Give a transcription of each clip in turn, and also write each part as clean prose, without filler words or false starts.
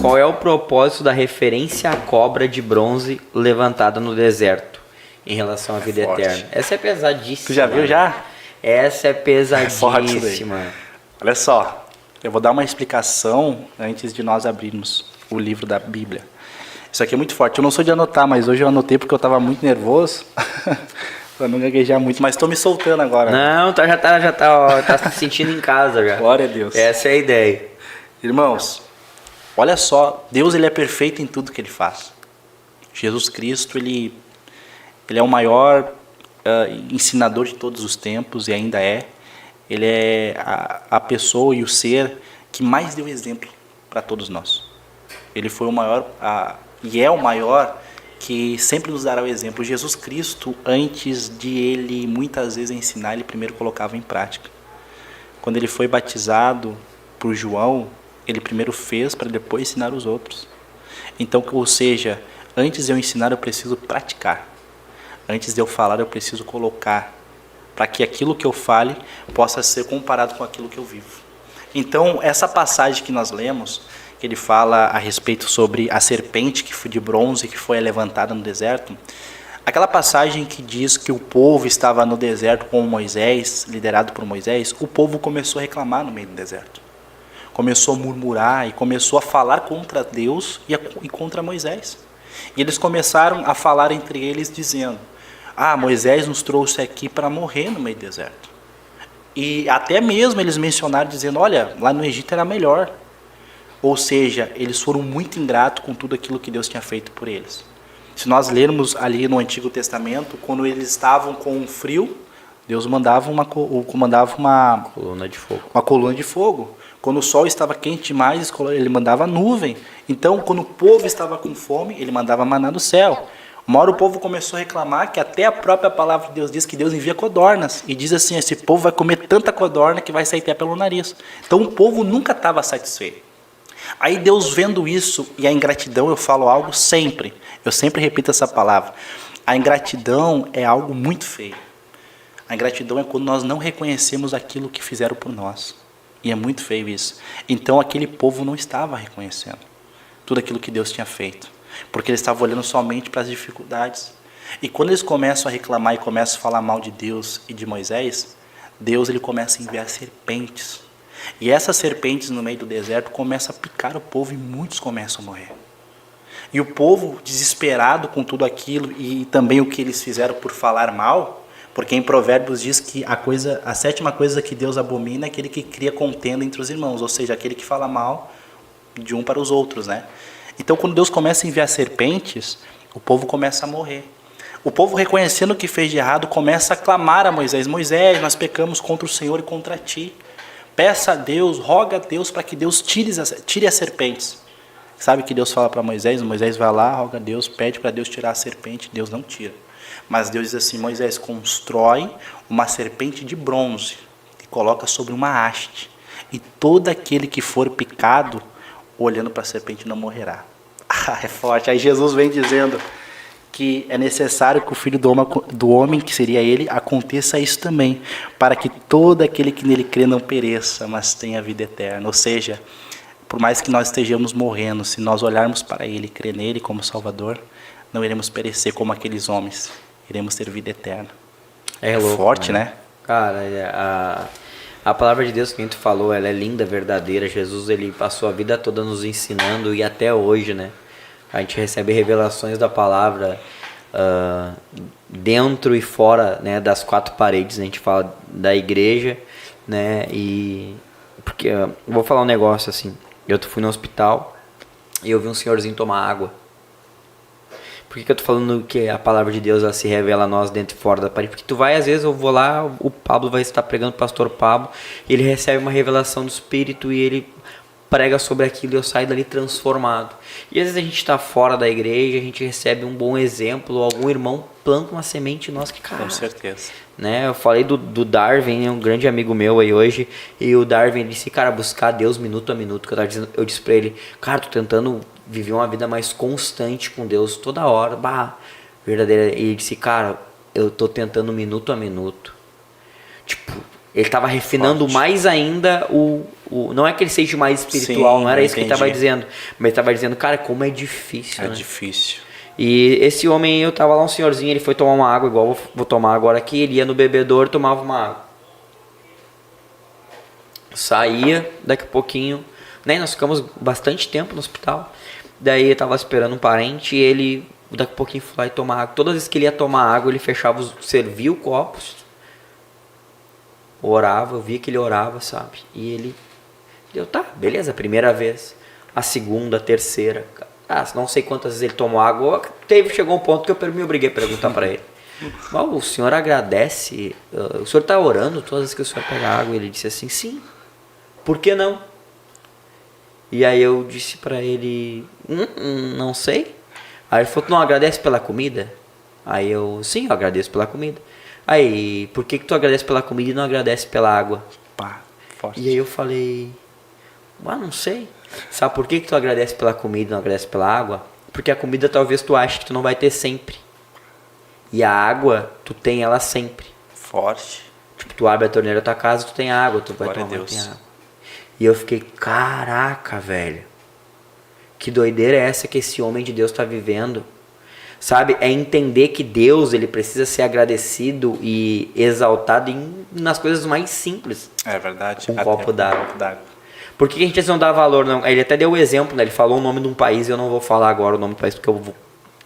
Qual é o propósito da referência à cobra de bronze levantada no deserto em relação à vida eterna? Essa é pesadíssima. Tu já viu já? Essa é forte isso daí. pesadíssima. Olha só, eu vou dar uma explicação antes de nós abrirmos o livro da Bíblia. Isso aqui é muito forte. Eu não sou de anotar, mas hoje eu anotei porque eu estava muito nervoso. Pra não gaguejar muito, mas estou me soltando agora. Não, tá se sentindo em casa já. Glória a Deus. Essa é a ideia. Irmãos, olha só, Deus ele é perfeito em tudo que ele faz. Jesus Cristo, ele é o maior ensinador de todos os tempos e ainda é. Ele é a pessoa e o ser que mais deu exemplo para todos nós. Ele foi o maior e é o maior que sempre nos dará o exemplo. Jesus Cristo, antes de ele muitas vezes ensinar, ele primeiro colocava em prática. Quando ele foi batizado por João, ele primeiro fez para depois ensinar os outros. Então, ou seja, antes de eu ensinar, eu preciso praticar. Antes de eu falar, eu preciso colocar, para que aquilo que eu fale possa ser comparado com aquilo que eu vivo. Então, essa passagem que nós lemos, que ele fala a respeito sobre a serpente que foi de bronze que foi levantada no deserto, aquela passagem que diz que o povo estava no deserto com Moisés, liderado por Moisés, o povo começou a reclamar no meio do deserto. Começou a murmurar e começou a falar contra Deus e contra Moisés. E eles começaram a falar entre eles dizendo: Moisés nos trouxe aqui para morrer no meio do deserto. E até mesmo eles mencionaram dizendo: olha, lá no Egito era melhor. Ou seja, eles foram muito ingratos com tudo aquilo que Deus tinha feito por eles. Se nós lermos ali no Antigo Testamento, quando eles estavam com frio, Deus mandava uma coluna de fogo. Uma coluna de fogo. Quando o sol estava quente demais, ele mandava nuvem. Então, quando o povo estava com fome, ele mandava maná do céu. Uma hora o povo começou a reclamar que até a própria palavra de Deus diz que Deus envia codornas. E diz assim, esse povo vai comer tanta codorna que vai sair até pelo nariz. Então o povo nunca estava satisfeito. Aí Deus vendo isso, e a ingratidão, eu falo algo sempre. Eu sempre repito essa palavra. A ingratidão é algo muito feio. A ingratidão é quando nós não reconhecemos aquilo que fizeram por nós. E é muito feio isso. Então aquele povo não estava reconhecendo tudo aquilo que Deus tinha feito. Porque eles estavam olhando somente para as dificuldades. E quando eles começam a reclamar e começam a falar mal de Deus e de Moisés, Deus ele começa a enviar serpentes. E essas serpentes no meio do deserto começam a picar o povo e muitos começam a morrer. E o povo, desesperado com tudo aquilo e também o que eles fizeram por falar mal, porque em Provérbios diz que a sétima coisa que Deus abomina é aquele que cria contenda entre os irmãos, ou seja, aquele que fala mal de um para os outros, né? Então, quando Deus começa a enviar serpentes, o povo começa a morrer. O povo, reconhecendo o que fez de errado, começa a clamar a Moisés: Moisés, nós pecamos contra o Senhor e contra ti. Peça a Deus, roga a Deus para que Deus tire as serpentes. Sabe o que Deus fala para Moisés? Moisés vai lá, roga a Deus, pede para Deus tirar a serpente, Deus não tira. Mas Deus diz assim: Moisés, constrói uma serpente de bronze e coloca sobre uma haste. E todo aquele que for picado, olhando para a serpente, não morrerá. É forte. Aí Jesus vem dizendo que é necessário que o Filho do homem, que seria ele, aconteça isso também, para que todo aquele que nele crê não pereça, mas tenha vida eterna. Ou seja, por mais que nós estejamos morrendo, se nós olharmos para ele e crer nele como Salvador, não iremos perecer como aqueles homens, iremos ter vida eterna. É louco, forte, né? Cara, a palavra de Deus que a gente falou, ela é linda, verdadeira. Jesus, ele passou a vida toda nos ensinando e até hoje, né? A gente recebe revelações da palavra dentro e fora, né, das quatro paredes. A gente fala da igreja, né? E porque eu vou falar um negócio assim. Eu fui no hospital e eu vi um senhorzinho tomar água. Por que eu tô falando que a palavra de Deus ela se revela a nós dentro e fora da parede? Porque tu vai, às vezes eu vou lá, o Pablo vai estar pregando, o pastor Pablo, e ele recebe uma revelação do Espírito e ele prega sobre aquilo e eu saio dali transformado. E às vezes a gente está fora da igreja, a gente recebe um bom exemplo, algum irmão planta uma semente em nós que, cara... Com certeza. Né? Eu falei do Darwin, um grande amigo meu aí hoje, e o Darwin disse, cara, buscar Deus minuto a minuto, que eu disse pra ele, cara, tô tentando viver uma vida mais constante com Deus toda hora, verdadeira. E ele disse, cara, eu tô tentando minuto a minuto. Tipo, Ele estava refinando Forte. mais ainda não é que ele seja mais espiritual, Sim, não era eu isso que ele entendi. estava dizendo. Mas ele estava dizendo, cara, como é difícil, É né? difícil. E esse homem, eu tava lá, um senhorzinho, ele foi tomar uma água, igual vou tomar agora aqui, ele ia no bebedouro e tomava uma água. Saía, daqui a pouquinho, né, nós ficamos bastante tempo no hospital. Daí eu tava esperando um parente e ele, daqui a pouquinho, foi lá e tomar água. Todas as vezes que ele ia tomar água, ele fechava, servia o copo, orava, eu via que ele orava, sabe? E ele, tá, beleza, a primeira vez, a segunda, a terceira, não sei quantas vezes ele tomou água, chegou um ponto que eu me obriguei a perguntar para ele. Mas o senhor agradece, o senhor está orando todas as vezes que o senhor pega água? Ele disse assim, sim, por que não? E aí eu disse para ele, não sei. Aí ele falou, não agradece pela comida? Aí eu, sim, eu agradeço pela comida. Aí, por que tu agradece pela comida e não agradece pela água? Pá, forte. E aí eu falei, não sei. Sabe por que tu agradece pela comida e não agradece pela água? Porque a comida talvez tu ache que tu não vai ter sempre. E a água, tu tem ela sempre. Forte. Tipo, tu abre a torneira da tua casa, tu tem água, tu vai Glória a tomar, Deus. tem água. E eu fiquei, caraca, velho. Que doideira é essa que esse homem de Deus tá vivendo? Sabe? É entender que Deus, ele precisa ser agradecido e exaltado nas coisas mais simples. É verdade. Um copo d'água. Um copo d'água. Por que a gente não dá valor? Não? Ele até deu o exemplo, né? Ele falou o nome de um país, eu não vou falar agora o nome do país porque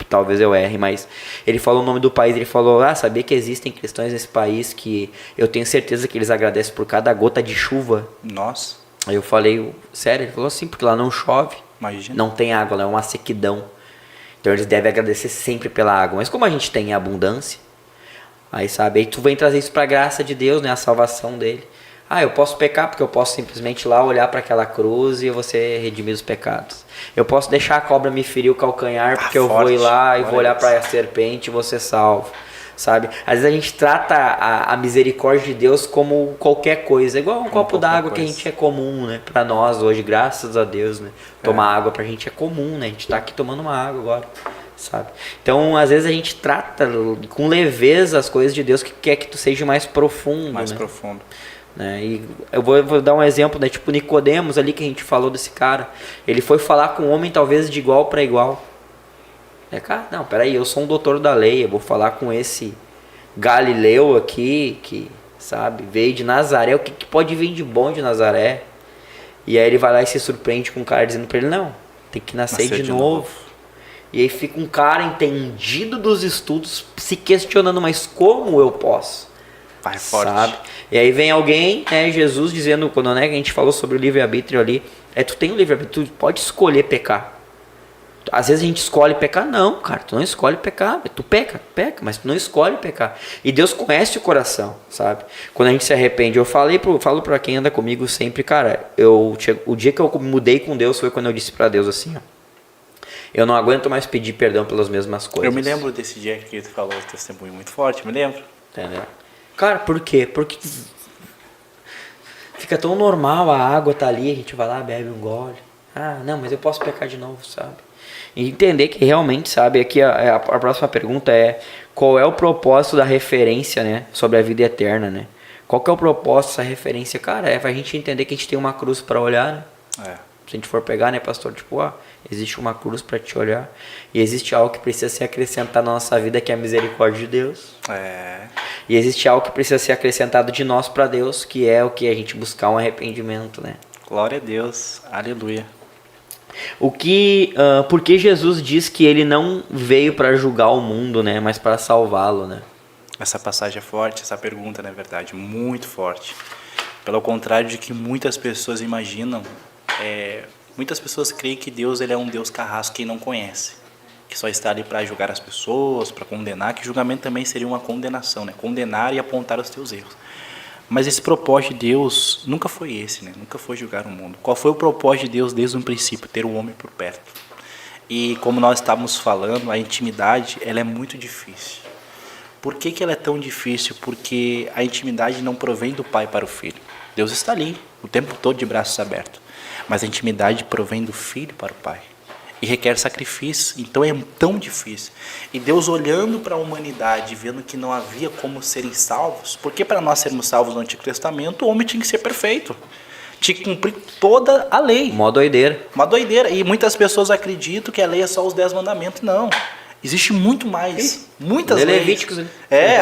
talvez eu erre, mas ele falou o nome do país, ele falou, sabia que existem cristãos nesse país que eu tenho certeza que eles agradecem por cada gota de chuva? Nossa, Aí eu falei, sério? Ele falou assim, porque lá não chove, imagina. não tem água, lá é uma sequidão. Então eles devem agradecer sempre pela água. Mas como a gente tem abundância, aí sabe, aí tu vem trazer isso pra graça de Deus, né? A salvação dele. Eu posso pecar porque eu posso simplesmente ir lá olhar para aquela cruz e eu vou ser redimido dos pecados. Eu posso deixar a cobra me ferir o calcanhar porque eu vou ir lá e vou olhar para a serpente e vou ser salvo. Sabe? Às vezes a gente trata a misericórdia de Deus como qualquer coisa, igual um copo d'água que a gente é comum, né? Para nós hoje, graças a Deus, né? Tomar água pra gente é comum, né? A gente tá aqui tomando uma água agora, sabe? Então, às vezes a gente trata com leveza as coisas de Deus que quer que tu seja mais profundo, Mais né? profundo. Né? E eu vou dar um exemplo, né? Tipo Nicodemos ali que a gente falou desse cara. Ele foi falar com um homem talvez de igual para igual. Cara, não, peraí, eu sou um doutor da lei, eu vou falar com esse Galileu aqui, que, sabe, veio de Nazaré, o que pode vir de bom de Nazaré? E aí ele vai lá e se surpreende com um cara dizendo pra ele, não, tem que nascer de novo. E aí fica um cara entendido dos estudos se questionando, mas como eu posso? Pai forte. Sabe? E aí vem alguém, Jesus dizendo, quando a gente falou sobre o livre-arbítrio ali, tu tem o livre-arbítrio, tu pode escolher pecar. Às vezes a gente escolhe pecar, não, cara, tu não escolhe pecar, tu peca, mas tu não escolhe pecar. E Deus conhece o coração, sabe? Quando a gente se arrepende, falo pra quem anda comigo sempre, cara, o dia que eu mudei com Deus foi quando eu disse pra Deus assim, eu não aguento mais pedir perdão pelas mesmas coisas. Eu me lembro desse dia que tu falou o testemunho muito forte, me lembro. Entendeu? Cara, por quê? Porque fica tão normal, a água tá ali, a gente vai lá, bebe um gole. Não, mas eu posso pecar de novo, sabe? E entender que realmente, sabe, aqui a próxima pergunta é, qual é o propósito da referência, né, sobre a vida eterna, né? Qual que é o propósito dessa referência? Cara, é pra gente entender que a gente tem uma cruz para olhar, né? Se a gente for pegar, né, pastor, tipo, existe uma cruz para te olhar e existe algo que precisa ser acrescentado na nossa vida, que é a misericórdia de Deus. E existe algo que precisa ser acrescentado de nós para Deus, que é o que a gente buscar um arrependimento, né? Glória a Deus, aleluia. Porque Jesus diz que ele não veio para julgar o mundo, né, mas para salvá-lo, né? Essa passagem é forte, essa pergunta, na verdade, muito forte. Pelo contrário de que muitas pessoas imaginam, muitas pessoas creem que Deus ele é um Deus carrasco que não conhece, que só está ali para julgar as pessoas, para condenar, que julgamento também seria uma condenação, né? Condenar e apontar os teus erros. Mas esse propósito de Deus nunca foi esse, né? Nunca foi julgar o mundo. Qual foi o propósito de Deus desde o princípio? Ter o homem por perto. E como nós estávamos falando, a intimidade ela é muito difícil. Por que ela é tão difícil? Porque a intimidade não provém do pai para o filho. Deus está ali, o tempo todo de braços abertos. Mas a intimidade provém do filho para o pai. e requer sacrifício, então é tão difícil. E Deus olhando para a humanidade, vendo que não havia como serem salvos, porque para nós sermos salvos no Antigo Testamento, o homem tinha que ser perfeito, tinha que cumprir toda a lei. Uma doideira. Uma doideira, e muitas pessoas acreditam que a lei é só os 10 mandamentos, não. Existe muito mais, muitas leis. Levíticos, né?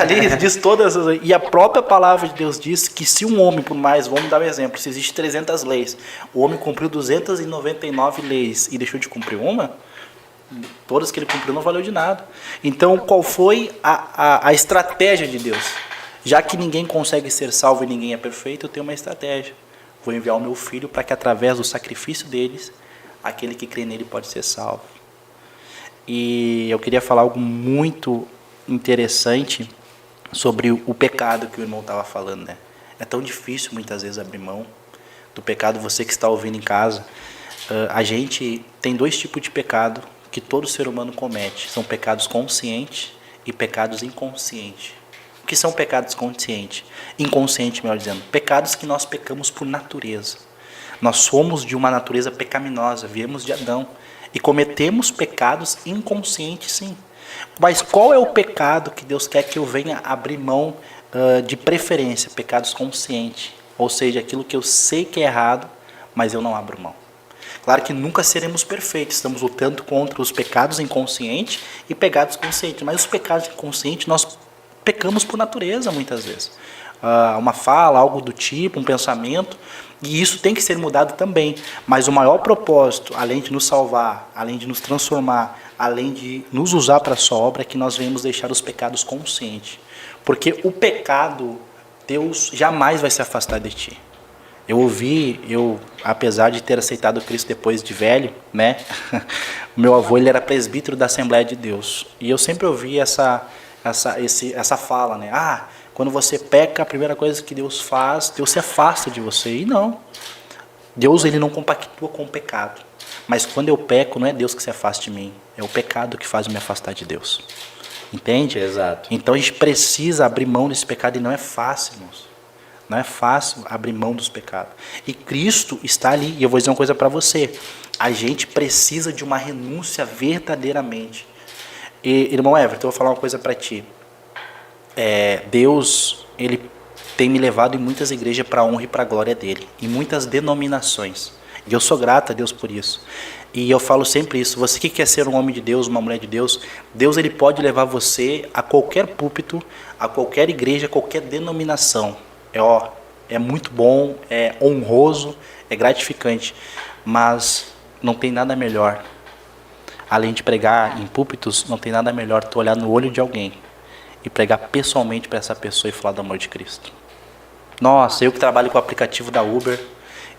Ali diz todas as leis. E a própria palavra de Deus diz que se um homem, por mais, vamos dar um exemplo, se existe 300 leis, o homem cumpriu 299 leis e deixou de cumprir uma, todas que ele cumpriu não valeu de nada. Então, qual foi a estratégia de Deus? Já que ninguém consegue ser salvo e ninguém é perfeito, eu tenho uma estratégia. Vou enviar o meu filho para que através do sacrifício deles, aquele que crê nele pode ser salvo. E eu queria falar algo muito interessante sobre o pecado que o irmão estava falando, né? É tão difícil muitas vezes abrir mão do pecado. Você que está ouvindo em casa, a gente tem 2 tipos de pecado que todo ser humano comete. São pecados conscientes e pecados inconscientes. O que são pecados conscientes? Inconsciente, melhor dizendo. Pecados que nós pecamos por natureza. Nós somos de uma natureza pecaminosa, viemos de Adão. E cometemos pecados inconscientes, sim. Mas qual é o pecado que Deus quer que eu venha abrir mão de preferência? Pecados conscientes. Ou seja, aquilo que eu sei que é errado, mas eu não abro mão. Claro que nunca seremos perfeitos. Estamos lutando contra os pecados inconscientes e pecados conscientes. Mas os pecados inconscientes nós pecamos por natureza muitas vezes. Uma fala, algo do tipo, um pensamento. E isso tem que ser mudado também. Mas o maior propósito, além de nos salvar, além de nos transformar, além de nos usar para a sua obra, é que nós venhamos deixar os pecados conscientes. Porque o pecado, Deus jamais vai se afastar de ti. Apesar de ter aceitado Cristo depois de velho, né? O meu avô, ele era presbítero da Assembleia de Deus. E eu sempre ouvi essa fala, né? Quando você peca, a primeira coisa que Deus faz, Deus se afasta de você. E não. Deus, ele não compactua com o pecado. Mas quando eu peco, não é Deus que se afasta de mim. É o pecado que faz me afastar de Deus. Entende? Exato. Então a gente precisa abrir mão desse pecado. E não é fácil, irmãos. Não é fácil abrir mão dos pecados. E Cristo está ali. E eu vou dizer uma coisa para você. A gente precisa de uma renúncia verdadeiramente. E, irmão Everton, eu vou falar uma coisa para ti. Deus, ele tem me levado em muitas igrejas para a honra e para a glória dele, em muitas denominações, e eu sou grato a Deus por isso. E eu falo sempre isso: você que quer ser um homem de Deus, uma mulher de Deus, Deus, ele pode levar você a qualquer púlpito, a qualquer igreja, a qualquer denominação. É muito bom, é honroso, é gratificante, mas não tem nada melhor, além de pregar em púlpitos, não tem nada melhor tu olhar no olho de alguém e pregar pessoalmente para essa pessoa e falar do amor de Cristo. Nossa, eu que trabalho com o aplicativo da Uber,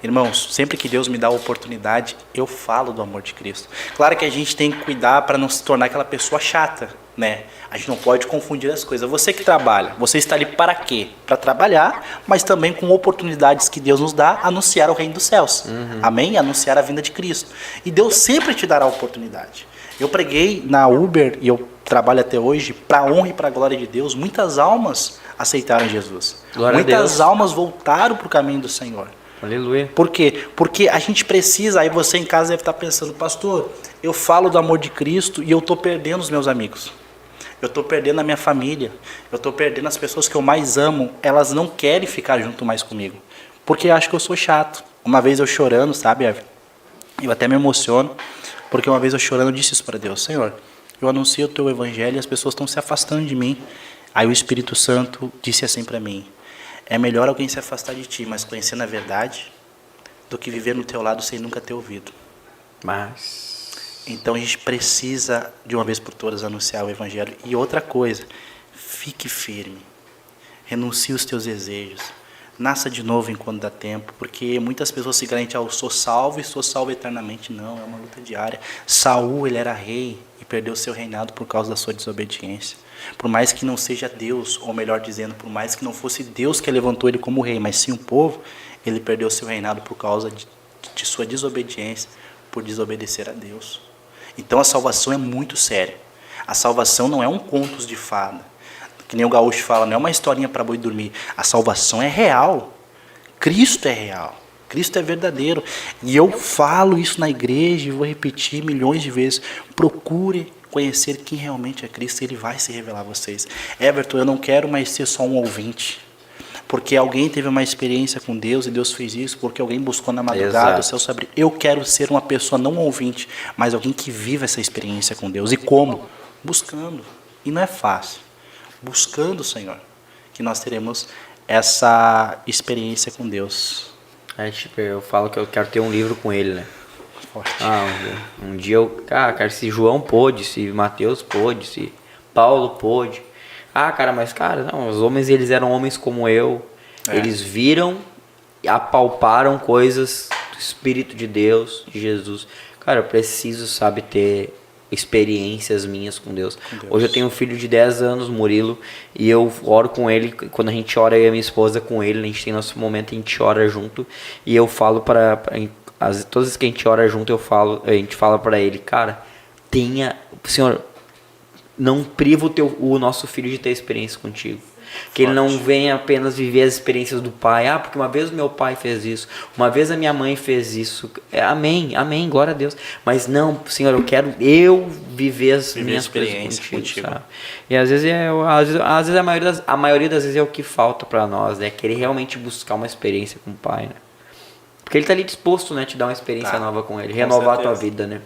irmãos, sempre que Deus me dá a oportunidade, eu falo do amor de Cristo. Claro que a gente tem que cuidar para não se tornar aquela pessoa chata, né? A gente não pode confundir as coisas. Você que trabalha, você está ali para quê? Para trabalhar, mas também com oportunidades que Deus nos dá, anunciar o reino dos céus. Amém? Anunciar a vinda de Cristo. E Deus sempre te dará a oportunidade. Eu preguei na Uber, e eu trabalho até hoje, para a honra e para a glória de Deus. Muitas almas aceitaram Jesus. Muitas almas voltaram para o caminho do Senhor. Aleluia. Por quê? Porque a gente precisa, aí você em casa deve estar pensando: pastor, eu falo do amor de Cristo e eu estou perdendo os meus amigos. Eu estou perdendo a minha família. Eu estou perdendo as pessoas que eu mais amo. Elas não querem ficar junto mais comigo, porque acham que eu sou chato. Uma vez eu chorando, sabe, Evan? Eu até me emociono, porque uma vez eu chorando, eu disse isso para Deus: Senhor, eu anuncio o teu evangelho e as pessoas estão se afastando de mim. Aí o Espírito Santo disse assim para mim: é melhor alguém se afastar de ti, mas conhecendo a verdade, do que viver no teu lado sem nunca ter ouvido. Então a gente precisa, de uma vez por todas, anunciar o evangelho. E outra coisa, fique firme. Renuncie os teus desejos. Nasça de novo enquanto dá tempo, porque muitas pessoas se garantem: eu sou salvo e sou salvo eternamente. Não, é uma luta diária. Saul, ele era rei e perdeu seu reinado por causa da sua desobediência. Por mais que não seja Deus, ou melhor dizendo, por mais que não fosse Deus que levantou ele como rei, mas sim o povo, ele perdeu seu reinado por causa de sua desobediência, por desobedecer a Deus. Então a salvação é muito séria. A salvação não é um contos de fada, que nem o gaúcho fala, não é uma historinha para boi dormir. A salvação é real. Cristo é real. Cristo é verdadeiro. E eu falo isso na igreja e vou repetir milhões de vezes. Procure conhecer quem realmente é Cristo, Ele vai se revelar a vocês. Everton, eu não quero mais ser só um ouvinte. Porque alguém teve uma experiência com Deus e Deus fez isso, porque alguém buscou na madrugada o céu sobre. Eu quero ser uma pessoa não ouvinte, mas alguém que viva essa experiência com Deus. E como? Buscando. E não é fácil. Buscando o Senhor, que nós teremos essa experiência com Deus. Tipo, eu falo que eu quero ter um livro com ele, né? Forte. Um dia eu... cara, se João pôde, se Mateus pôde, se Paulo pôde. Cara, mas, não, os homens, eles eram homens como eu. Eles viram, apalparam coisas do Espírito de Deus, de Jesus. Cara, eu preciso, sabe, ter experiências minhas com Deus. Hoje eu tenho um filho de 10 anos, Murilo, e eu oro com ele. Quando a gente ora, eu e a minha esposa com ele, a gente tem nosso momento, a gente ora junto, e eu falo todas as vezes que a gente ora junto, a gente fala para ele, cara, Senhor, não priva o nosso filho de ter experiência contigo. Que ele não venha apenas viver as experiências do pai. Porque uma vez o meu pai fez isso, uma vez a minha mãe fez isso. Amém, glória a Deus. Mas não, Senhor, eu quero viver as minhas experiências contigo. Sabe? E às vezes, a maioria das vezes é o que falta para nós, né? Querer realmente buscar uma experiência com o pai, né? Porque ele tá ali disposto, né? Te dar uma experiência nova com ele, renovar a tua vida, né?